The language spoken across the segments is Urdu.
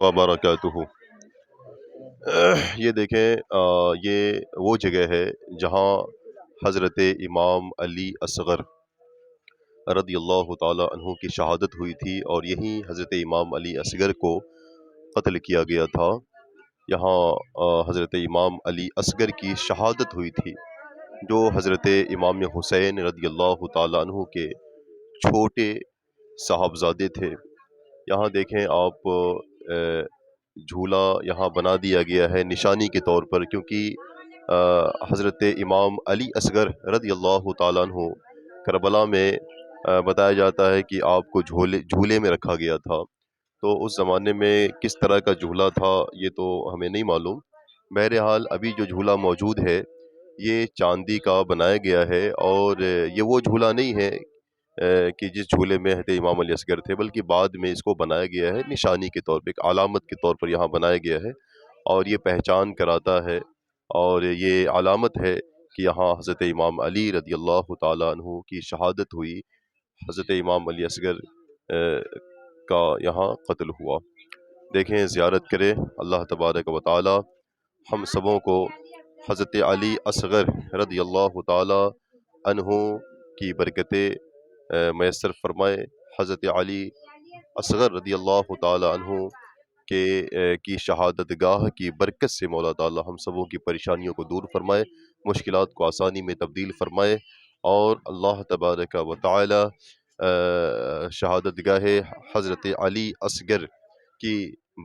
وبرکاتہ۔ یہ دیکھیں یہ وہ جگہ ہے جہاں حضرت امام علی اصغر رضی اللہ تعالی عنہ کی شہادت ہوئی تھی، اور یہیں حضرت امام علی اصغر کو قتل کیا گیا تھا۔ یہاں حضرت امام علی اصغر کی شہادت ہوئی تھی، جو حضرت امام حسین رضی اللہ تعالی عنہ کے چھوٹے صاحبزادے تھے۔ یہاں دیکھیں آپ جھولا یہاں بنا دیا گیا ہے نشانی کے طور پر، کیونکہ حضرت امام علی اصغر رضی اللہ تعالیٰ عنہ کربلا میں بتایا جاتا ہے کہ آپ کو جھولے میں رکھا گیا تھا۔ تو اس زمانے میں کس طرح کا جھولا تھا یہ تو ہمیں نہیں معلوم۔ بہرحال ابھی جو جھولا موجود ہے یہ چاندی کا بنایا گیا ہے، اور یہ وہ جھولا نہیں ہے کہ جس جھولے میں حضرت امام علی اصغر تھے، بلکہ بعد میں اس کو بنایا گیا ہے نشانی کے طور پہ، ایک علامت کے طور پر یہاں بنایا گیا ہے، اور یہ پہچان کراتا ہے اور یہ علامت ہے کہ یہاں حضرت امام علی رضی اللہ تعالیٰ عنہ کی شہادت ہوئی، حضرت امام علی اصغر کا یہاں قتل ہوا۔ دیکھیں زیارت کریں، اللہ تبارک و تعالی ہم سبوں کو حضرت علی اصغر رضی اللہ تعالی عنہ کی برکتیں میسر فرمائے۔ حضرت علی اصغر رضی اللہ تعالی عنہ کی شہادت گاہ کی برکت سے مولا تعالی ہم سبوں کی پریشانیوں کو دور فرمائے، مشکلات کو آسانی میں تبدیل فرمائے، اور اللہ تبارک و تعالی شہادت گاہ حضرت علی اصغر کی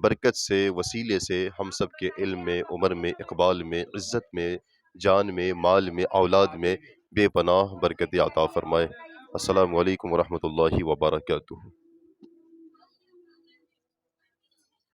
برکت سے، وسیلے سے ہم سب کے علم میں، عمر میں، اقبال میں، عزت میں، جان میں، مال میں، اولاد میں بے پناہ برکت عطا فرمائے۔ السلام علیکم ورحمۃ اللہ وبرکاتہ۔